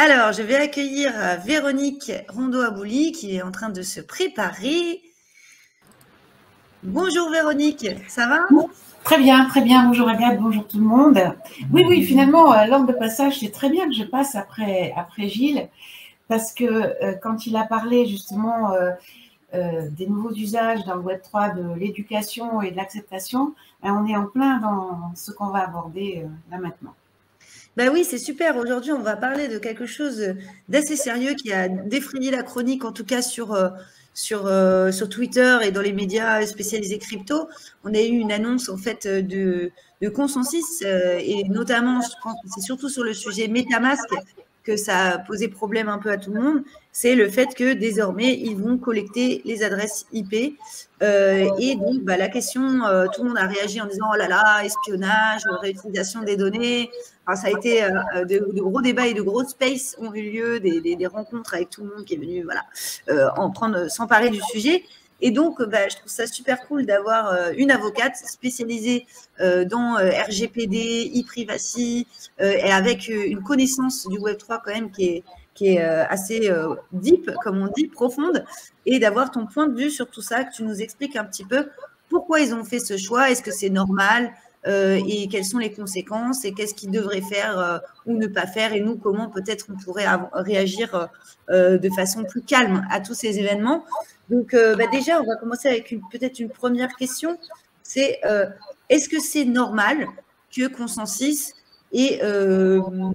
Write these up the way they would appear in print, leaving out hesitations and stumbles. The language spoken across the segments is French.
Alors, je vais accueillir Véronique Rondeau-Abouli qui est en train de se préparer. Bonjour Véronique, ça va? Très bien. Bonjour Agathe, bonjour tout le monde. Oui, finalement, l'ordre de passage, c'est très bien que je passe après Gilles, parce que quand il a parlé justement des nouveaux usages dans le Web3, de l'éducation et de l'acceptation, on est en plein dans ce qu'on va aborder là maintenant. Ben oui, c'est super. Aujourd'hui, on va parler de quelque chose d'assez sérieux qui a défrayé la chronique, en tout cas sur Twitter et dans les médias spécialisés crypto. On a eu une annonce en fait de Consensus et notamment, je pense que c'est surtout sur le sujet MetaMask que ça a posé problème un peu à tout le monde. C'est le fait que désormais, ils vont collecter les adresses IP. Et donc, bah, la question, tout le monde a réagi en disant, oh là là, espionnage, réutilisation des données. Alors, ça a été de gros débats et de grosses spaces ont eu lieu, des rencontres avec tout le monde qui est venu voilà, s'emparer du sujet. Et donc, bah, je trouve ça super cool d'avoir une avocate spécialisée dans RGPD, e-privacy, et avec une connaissance du Web3 quand même qui est assez deep, comme on dit, profonde, et d'avoir ton point de vue sur tout ça, que tu nous expliques un petit peu pourquoi ils ont fait ce choix, est-ce que c'est normal, et quelles sont les conséquences et qu'est-ce qu'ils devraient faire ou ne pas faire et nous, comment peut-être on pourrait réagir de façon plus calme à tous ces événements. Donc, bah déjà, on va commencer avec peut-être une première question. C'est est-ce que c'est normal que Consensus ait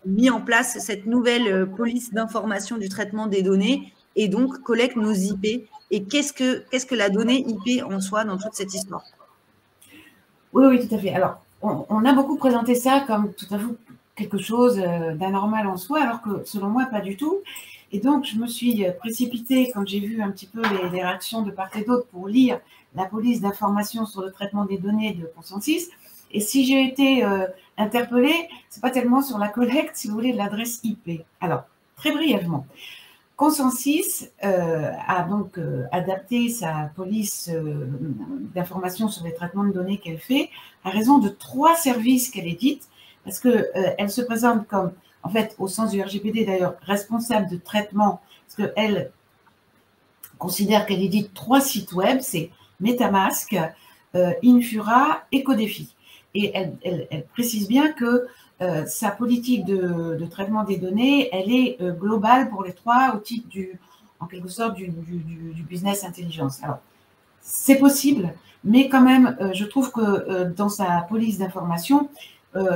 mis en place cette nouvelle police d'information du traitement des données et donc collecte nos IP? Et qu'est-ce que la donnée IP en soi dans toute cette histoire? Oui, tout à fait. Alors, on a beaucoup présenté ça comme tout à fait quelque chose d'anormal en soi, alors que selon moi, pas du tout. Et donc, je me suis précipitée quand j'ai vu un petit peu les réactions de part et d'autre pour lire la police d'information sur le traitement des données de Consensus. Et si j'ai été interpellée, c'est pas tellement sur la collecte, si vous voulez, de l'adresse IP. Alors, très brièvement, Consensus a donc adapté sa police d'information sur les traitements de données qu'elle fait à raison de 3 services qu'elle édite, parce qu'elle se présente comme, en fait, au sens du RGPD d'ailleurs, responsable de traitement, parce qu'elle considère qu'elle édite 3 sites web, c'est MetaMask, Infura et Codefi. Et elle précise bien que sa politique de traitement des données, elle est globale pour les 3 au titre en quelque sorte du business intelligence. Alors, c'est possible, mais quand même, je trouve que dans sa police d'information,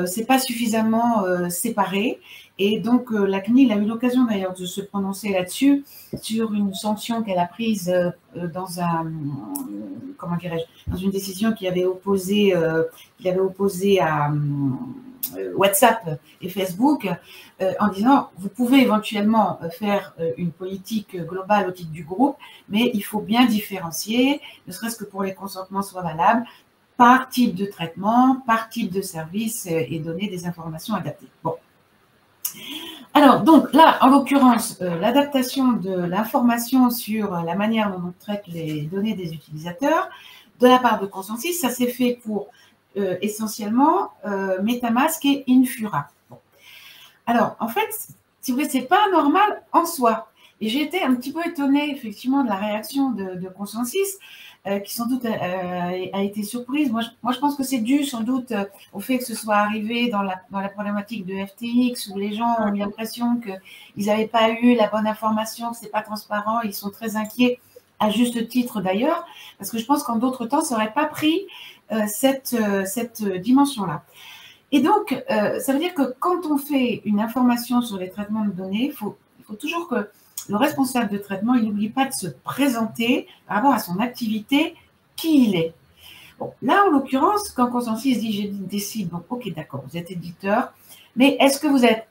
c'est pas suffisamment séparé. Et donc, la CNIL a eu l'occasion d'ailleurs de se prononcer là-dessus, sur une sanction qu'elle a prise dans comment dirais-je, dans une décision qui avait opposé à WhatsApp et Facebook, en disant vous pouvez éventuellement faire une politique globale au titre du groupe, mais il faut bien différencier, ne serait-ce que pour les consentements soient valables, par type de traitement, par type de service et donner des informations adaptées. Bon. Alors, donc là, en l'occurrence, l'adaptation de l'information sur la manière dont on traite les données des utilisateurs de la part de Consensus, ça s'est fait pour essentiellement MetaMask et Infura. Bon. Alors, en fait, si vous voulez, c'est pas normal en soi. Et j'ai été un petit peu étonnée, effectivement, de la réaction de Consensus, qui sans doute a été surprise. Moi, je pense que c'est dû sans doute au fait que ce soit arrivé dans la problématique de FTX, où les gens ont eu l'impression qu'ils n'avaient pas eu la bonne information, que ce n'est pas transparent, ils sont très inquiets, à juste titre d'ailleurs, parce que je pense qu'en d'autres temps, ça n'aurait pas pris cette dimension-là. Et donc, ça veut dire que quand on fait une information sur les traitements de données, il faut toujours que le responsable de traitement, il n'oublie pas de se présenter par rapport à son activité, qui il est. Bon, là, en l'occurrence, quand Consensus dit, je décide, bon, ok, d'accord, vous êtes éditeur, mais est-ce que vous êtes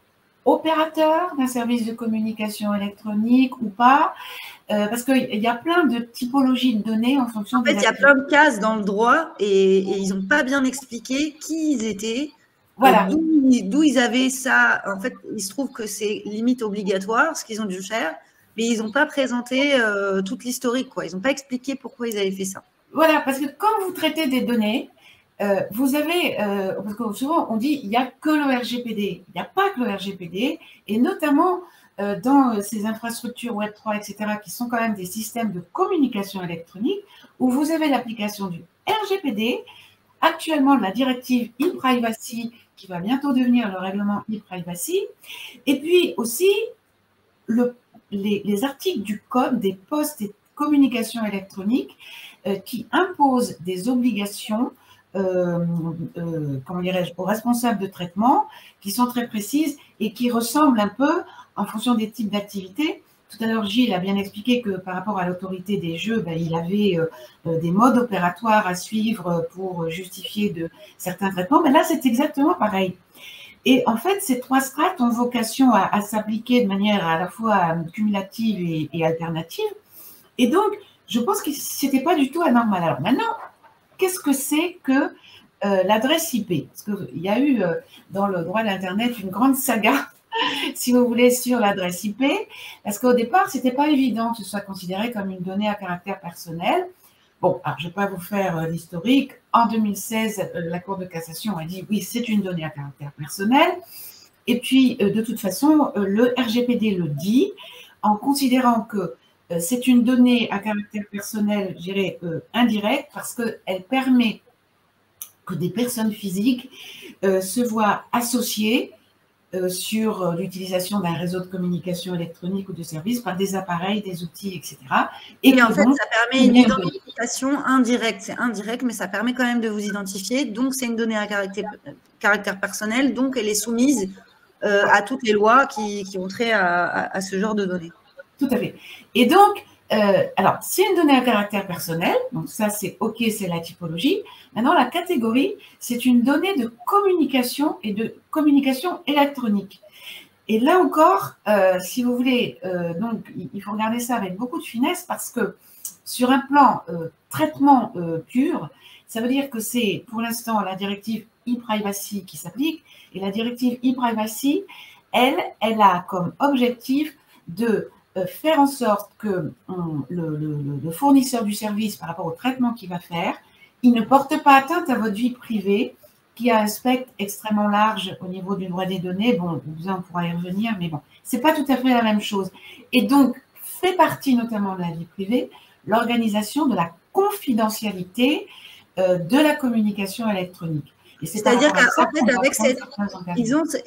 opérateur d'un service de communication électronique ou pas? Parce qu'il y a plein de typologies de données en fonction des. En fait, il y a plein de cases dans le droit et ils n'ont pas bien expliqué qui ils étaient, voilà. D'où ils avaient ça. En fait, il se trouve que c'est limite obligatoire ce qu'ils ont dû faire, mais ils n'ont pas présenté toute l'historique, quoi. Ils n'ont pas expliqué pourquoi ils avaient fait ça. Voilà, parce que quand vous traitez des données, vous avez, parce que souvent on dit il n'y a que le RGPD. Il n'y a pas que le RGPD, et notamment dans ces infrastructures Web3, etc., qui sont quand même des systèmes de communication électronique, où vous avez l'application du RGPD, actuellement la directive e-privacy, qui va bientôt devenir le règlement e-privacy, et puis aussi les articles du code des postes et communications électroniques qui imposent des obligations comment dirais-je, aux responsables de traitement, qui sont très précises et qui ressemblent un peu en fonction des types d'activités. Tout à l'heure, Gilles a bien expliqué que par rapport à l'autorité des jeux, ben, il avait des modes opératoires à suivre pour justifier de certains traitements. Mais là, c'est exactement pareil. Et en fait, ces 3 strates ont vocation à s'appliquer de manière à la fois cumulative et alternative. Et donc, je pense que ce n'était pas du tout anormal. Alors maintenant, qu'est-ce que c'est que l'adresse IP? Parce qu'il y a eu dans le droit de l'Internet une grande saga, si vous voulez, sur l'adresse IP, parce qu'au départ, ce n'était pas évident que ce soit considéré comme une donnée à caractère personnel. Bon, alors, je ne vais pas vous faire l'historique. En 2016, la Cour de cassation a dit oui, c'est une donnée à caractère personnel. Et puis, de toute façon, le RGPD le dit, en considérant que c'est une donnée à caractère personnel, je dirais, indirect, parce qu'elle permet que des personnes physiques se voient associées sur l'utilisation d'un réseau de communication électronique ou de services par des appareils, des outils, etc. Et en fait, ça permet une identification indirecte. C'est indirect, mais ça permet quand même de vous identifier. Donc, c'est une donnée à caractère personnel, donc elle est soumise à toutes les lois qui ont trait à ce genre de données. Tout à fait. Et donc, alors, c'est une donnée à caractère personnel, donc ça, c'est OK, c'est la typologie. Maintenant, la catégorie, c'est une donnée de communication et de communication électronique. Et là encore, si vous voulez, donc, il faut regarder ça avec beaucoup de finesse parce que sur un plan traitement pur, ça veut dire que c'est pour l'instant la directive e-privacy qui s'applique. Et la directive e-privacy, elle a comme objectif de faire en sorte que le fournisseur du service, par rapport au traitement qu'il va faire, il ne porte pas atteinte à votre vie privée, qui a un spectre extrêmement large au niveau du droit des données. Bon, on pourra y revenir, mais bon, c'est pas tout à fait la même chose. Et donc, fait partie notamment de la vie privée, l'organisation de la confidentialité de la communication électronique. C'est-à-dire qu'en fait, avec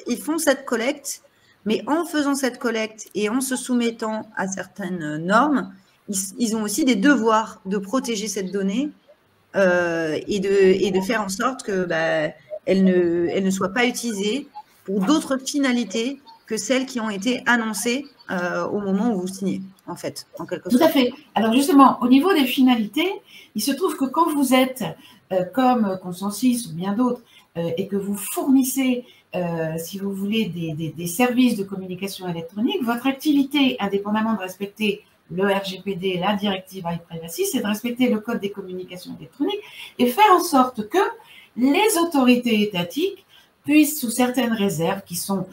ils font cette collecte, mais en faisant cette collecte et en se soumettant à certaines normes, ils ont aussi des devoirs de protéger cette donnée et de faire en sorte que elle ne soit pas utilisée pour d'autres finalités que celles qui ont été annoncées au moment où vous signez, en fait, en quelque sorte. Tout à fait. Alors justement, au niveau des finalités, il se trouve que quand vous êtes comme Consensus ou bien d'autres et que vous fournissez si vous voulez, des services de communication électronique, votre activité, indépendamment de respecter le RGPD, la directive e-privacy, c'est de respecter le code des communications électroniques et faire en sorte que les autorités étatiques puissent, sous certaines réserves qui sont,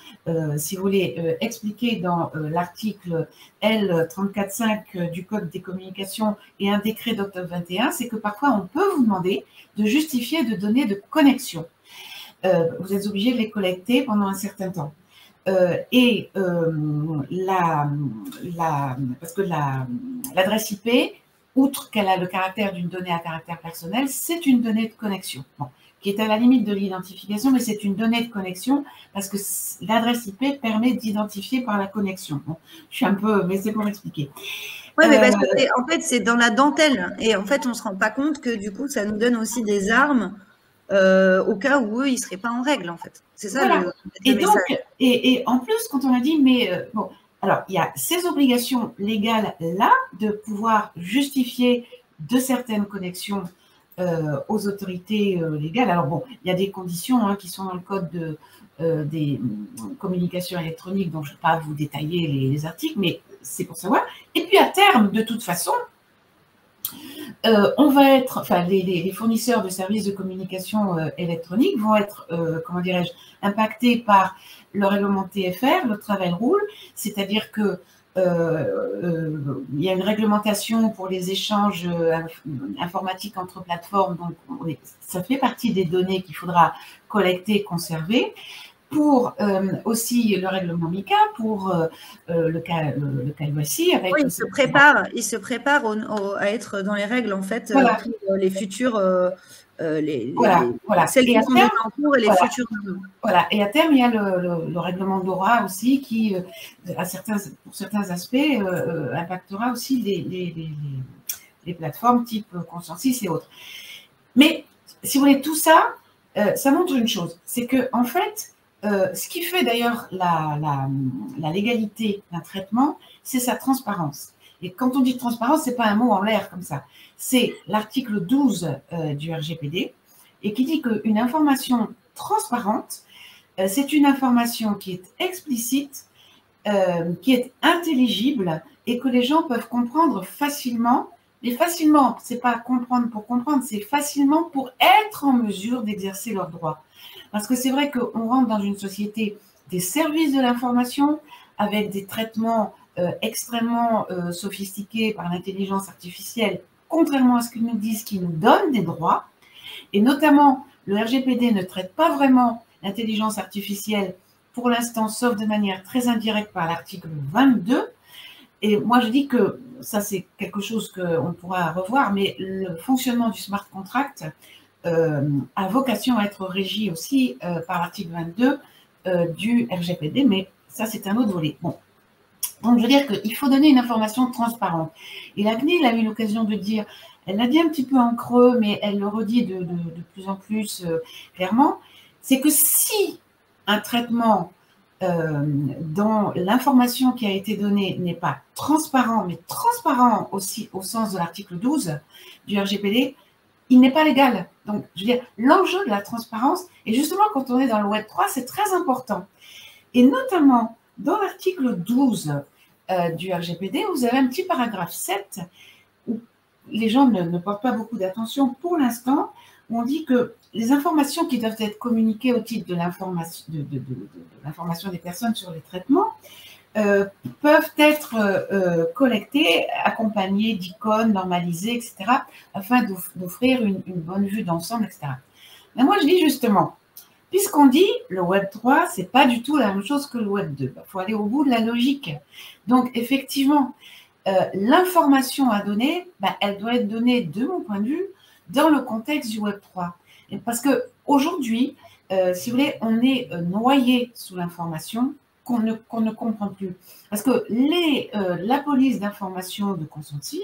si vous voulez, expliquées dans l'article L34.5 du Code des communications et un décret d'octobre 21, c'est que parfois on peut vous demander de justifier de données de connexion. Vous êtes obligé de les collecter pendant un certain temps. Parce que l'adresse IP, outre qu'elle a le caractère d'une donnée à caractère personnel, c'est une donnée de connexion, qui est à la limite de l'identification, mais c'est une donnée de connexion parce que l'adresse IP permet d'identifier par la connexion. Bon, je suis un peu, mais c'est pour expliquer. Oui, mais parce que, en fait, c'est dans la dentelle. Et en fait, on ne se rend pas compte que du coup, ça nous donne aussi des armes au cas où eux, ils ne seraient pas en règle, en fait. C'est ça voilà. Et donc, et en plus, quand on a dit, mais bon, alors, il y a ces obligations légales-là de pouvoir justifier de certaines connexions aux autorités légales. Alors, bon, il y a des conditions qui sont dans le code des communications électroniques, dont je ne vais pas vous détailler les articles, mais c'est pour savoir. Et puis, à terme, de toute façon, on va être, enfin, les fournisseurs de services de communication électronique vont être, comment dirais-je, impactés par le règlement TFR, le Travel Rule, c'est-à-dire que il y a une réglementation pour les échanges informatiques entre plateformes, donc ça fait partie des données qu'il faudra collecter et conserver. pour aussi le règlement MICA, pour le KYC. Avec oui, il se prépare à être dans les règles, en fait, voilà. pour les futures, Voilà. celles qui sont déjà en cours et les futures. Voilà. Et à terme, il y a le règlement DORA aussi qui, pour certains aspects, impactera aussi les plateformes type Consensus et autres. Mais si vous voulez, tout ça, ça montre une chose, c'est que en fait, ce qui fait d'ailleurs la légalité d'un traitement, c'est sa transparence. Et quand on dit transparence, ce n'est pas un mot en l'air comme ça. C'est l'article 12 du RGPD et qui dit qu'une information transparente, c'est une information qui est explicite, qui est intelligible et que les gens peuvent comprendre facilement. Mais facilement, ce n'est pas comprendre pour comprendre, c'est facilement pour être en mesure d'exercer leurs droits. Parce que c'est vrai qu'on rentre dans une société des services de l'information avec des traitements extrêmement sophistiqués par l'intelligence artificielle, contrairement à ce qu'ils nous disent, qui nous donnent des droits. Et notamment, le RGPD ne traite pas vraiment l'intelligence artificielle pour l'instant, sauf de manière très indirecte par l'article 22. Et moi, je dis que ça, c'est quelque chose qu'on pourra revoir, mais le fonctionnement du smart contract a vocation à être régi aussi par l'article 22 du RGPD, mais ça, c'est un autre volet. Bon. Donc, je veux dire qu'il faut donner une information transparente. Et la CNIL a eu l'occasion de dire, elle l'a dit un petit peu en creux, mais elle le redit de plus en plus clairement, c'est que si un traitement dont l'information qui a été donnée n'est pas transparent, mais transparent aussi au sens de l'article 12 du RGPD, il n'est pas légal. Donc, je veux dire, l'enjeu de la transparence, et justement quand on est dans le Web 3, c'est très important. Et notamment, dans l'article 12 du RGPD, vous avez un petit paragraphe 7 où les gens ne portent pas beaucoup d'attention pour l'instant, où on dit que les informations qui doivent être communiquées au titre de l'information des personnes sur les traitements peuvent être collectées, accompagnées d'icônes normalisées, etc., afin d'offrir une bonne vue d'ensemble, etc. Mais moi, je dis justement, puisqu'on dit le Web 3, ce n'est pas du tout la même chose que le Web 2. Il faut aller au bout de la logique. Donc, effectivement, l'information à donner, elle doit être donnée, de mon point de vue, dans le contexte du Web 3. Et parce qu'aujourd'hui, si vous voulez, on est noyé sous l'information qu'on ne comprend plus. Parce que la police d'information de Consensus,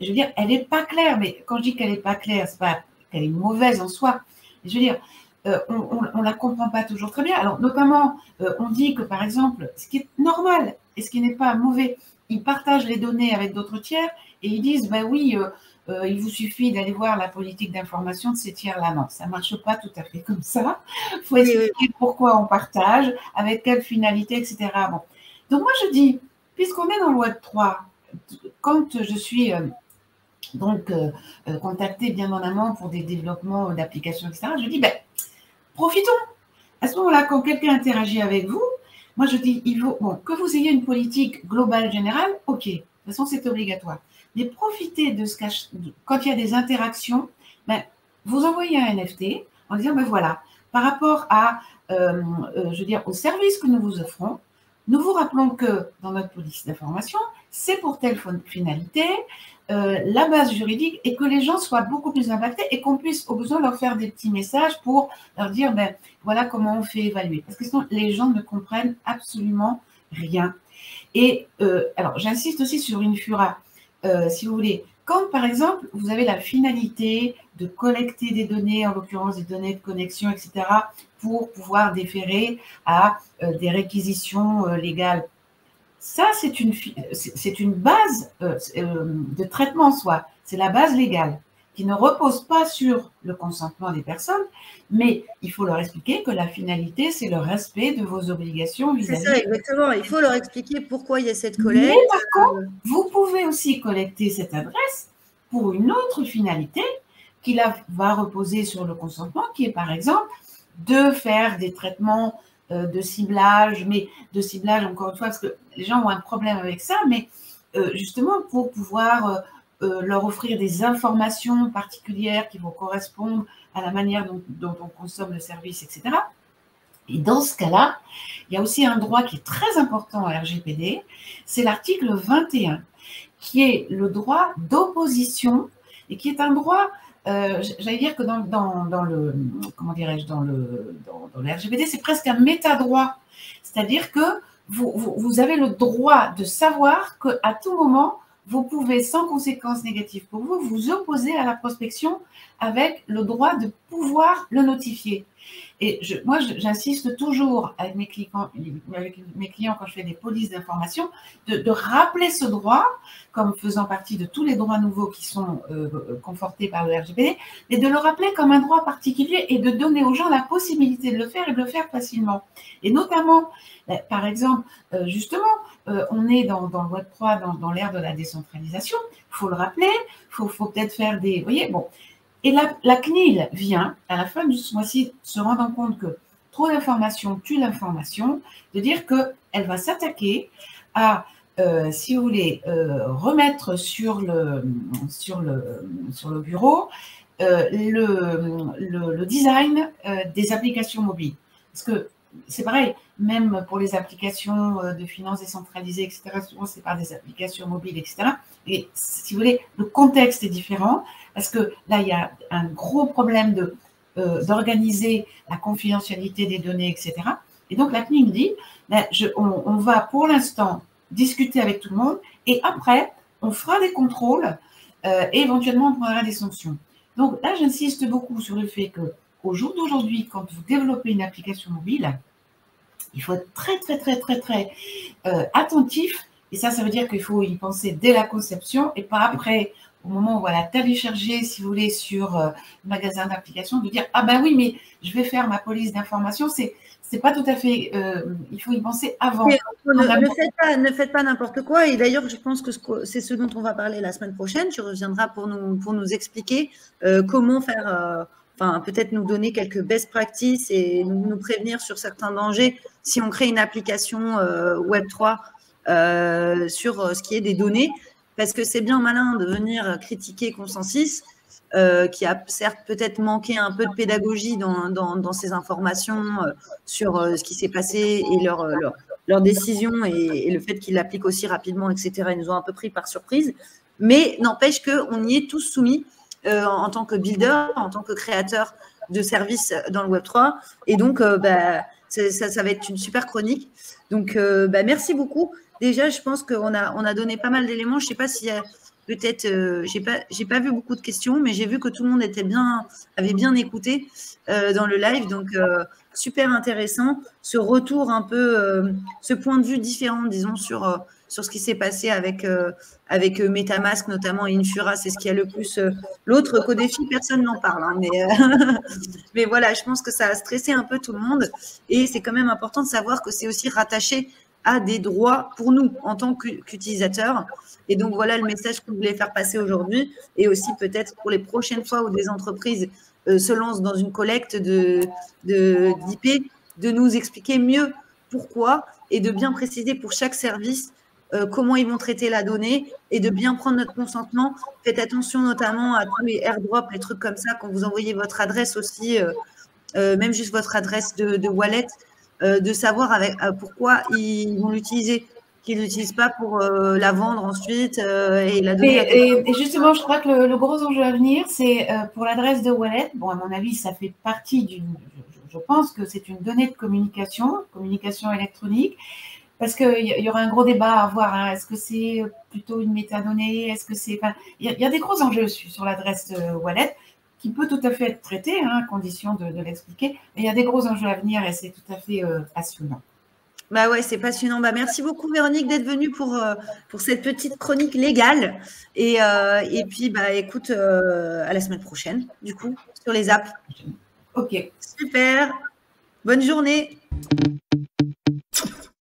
je veux dire, elle n'est pas claire. Mais quand je dis qu'elle n'est pas claire, ce n'est pas qu'elle est mauvaise en soi. Je veux dire, on ne la comprend pas toujours très bien. Alors, notamment, on dit que, par exemple, ce qui est normal et ce qui n'est pas mauvais, ils partagent les données avec d'autres tiers et ils disent, ben oui, il vous suffit d'aller voir la politique d'information de ces tiers-là. Non, ça ne marche pas tout à fait comme ça. Il faut expliquer pourquoi on partage, avec quelle finalité, etc. Bon. Donc, moi, je dis, puisqu'on est dans le Web 3, quand je suis contactée bien en amont pour des développements d'applications, etc., je dis, profitons. À ce moment-là, quand quelqu'un interagit avec vous, moi, je dis, il faut que vous ayez une politique globale, générale, ok, de toute façon, c'est obligatoire. Mais profitez de ce quand il y a des interactions, vous envoyez un NFT en disant, voilà, par rapport à, je veux dire, au service que nous vous offrons, nous vous rappelons que dans notre police d'information, c'est pour telle finalité, la base juridique, et que les gens soient beaucoup plus impactés et qu'on puisse au besoin leur faire des petits messages pour leur dire, voilà comment on fait évaluer. Parce que sinon, les gens ne comprennent absolument rien. Et alors, j'insiste aussi sur une FURA, si vous voulez. Quand, par exemple, vous avez la finalité de collecter des données, en l'occurrence des données de connexion, etc., pour pouvoir déférer à des réquisitions légales, ça, c'est une base de traitement en soi. C'est la base légale qui ne repose pas sur le consentement des personnes, mais il faut leur expliquer que la finalité, c'est le respect de vos obligations vis-à-vis. C'est ça, exactement. Il faut leur expliquer pourquoi il y a cette collecte. Mais par contre, vous pouvez aussi collecter cette adresse pour une autre finalité qui va reposer sur le consentement, qui est par exemple de faire des traitements de ciblage, mais de ciblage, encore une fois, parce que les gens ont un problème avec ça, mais justement pour pouvoir leur offrir des informations particulières qui vont correspondre à la manière dont on consomme le service, etc. Et dans ce cas-là, il y a aussi un droit qui est très important à RGPD, c'est l'article 21, qui est le droit d'opposition et qui est un droit, j'allais dire que dans le, comment dirais-je, dans le RGPD, c'est presque un métadroit. C'est-à-dire que vous avez le droit de savoir qu'à tout moment, vous pouvez, sans conséquences négatives pour vous, vous opposer à la prospection avec le droit de pouvoir le notifier. Et moi, j'insiste toujours avec mes clients quand je fais des polices d'information, de rappeler ce droit comme faisant partie de tous les droits nouveaux qui sont confortés par le RGPD, mais de le rappeler comme un droit particulier et de donner aux gens la possibilité de le faire et de le faire facilement. Et notamment, par exemple, justement, on est dans le Web 3, dans l'ère de la décentralisation, il faut le rappeler, il faut peut-être faire des… Vous voyez, bon. Et la CNIL vient, à la fin de ce mois-ci, se rendant compte que trop d'informations tue l'information, de dire qu'elle va s'attaquer à, si vous voulez, remettre sur le bureau le design des applications mobiles. Parce que c'est pareil, même pour les applications de finances décentralisées, etc., souvent c'est par des applications mobiles, etc. Et si vous voulez, le contexte est différent. Parce que là, il y a un gros problème d'organiser la confidentialité des données, etc. Et donc, la CNIL dit, on va pour l'instant discuter avec tout le monde et après, on fera des contrôles et éventuellement, on prendra des sanctions. Donc là, j'insiste beaucoup sur le fait qu'au jour d'aujourd'hui, quand vous développez une application mobile, il faut être très, très, très, très, très attentif. Et ça veut dire qu'il faut y penser dès la conception et pas après, au moment où on va la télécharger, si vous voulez, sur le magasin d'applications, de dire « Ah ben oui, mais je vais faire ma police d'information ». C'est pas tout à fait… il faut y penser avant. Ne faites pas n'importe quoi. Et d'ailleurs, je pense que c'est ce dont on va parler la semaine prochaine. Tu reviendras pour nous expliquer comment faire… Enfin, peut-être nous donner quelques best practices et nous prévenir sur certains dangers si on crée une application Web3 sur ce qui est des données. Parce que c'est bien malin de venir critiquer Consensus, qui a certes peut-être manqué un peu de pédagogie dans ces informations sur ce qui s'est passé et leur décision et le fait qu'ils l'appliquent aussi rapidement, etc. Ils nous ont un peu pris par surprise. Mais n'empêche qu'on y est tous soumis en tant que builder, en tant que créateur de services dans le Web3. Et donc, ça va être une super chronique. Donc, merci beaucoup. Déjà, je pense qu'on a donné pas mal d'éléments. Je ne sais pas s'il y a peut-être… j'ai pas vu beaucoup de questions, mais j'ai vu que tout le monde avait bien écouté dans le live. Donc, super intéressant. Ce retour un peu, ce point de vue différent, disons, sur ce qui s'est passé avec MetaMask, notamment, et Infura. C'est ce qui a le plus… L'autre, Codéfi, personne n'en parle. Hein, mais voilà, je pense que ça a stressé un peu tout le monde. Et c'est quand même important de savoir que c'est aussi rattaché à des droits pour nous en tant qu'utilisateurs. Et donc, voilà le message qu'on voulait faire passer aujourd'hui. Et aussi, peut-être pour les prochaines fois où des entreprises se lancent dans une collecte d'IP, de nous expliquer mieux pourquoi et de bien préciser pour chaque service comment ils vont traiter la donnée et de bien prendre notre consentement. Faites attention notamment à tous les airdrops, les trucs comme ça, quand vous envoyez votre adresse aussi, même juste votre adresse de wallet, de savoir pourquoi ils vont l'utiliser, qu'ils ne l'utilisent pas pour la vendre ensuite et la donner et justement, je crois que le gros enjeu à venir, c'est pour l'adresse de wallet. Bon, à mon avis, ça fait partie d'une… Je pense que c'est une donnée de communication électronique, parce qu'il y aura un gros débat à avoir. Hein. Est-ce que c'est plutôt une métadonnée? Est-ce que c'est… Enfin, il y a des gros enjeux sur l'adresse wallet, qui peut tout à fait être traité, hein, à condition de l'expliquer. Mais il y a des gros enjeux à venir et c'est tout à fait passionnant. Bah ouais, c'est passionnant. Bah, merci beaucoup, Véronique, d'être venue pour cette petite chronique légale. Et puis, écoute, à la semaine prochaine, du coup, sur les apps. OK. Super. Bonne journée.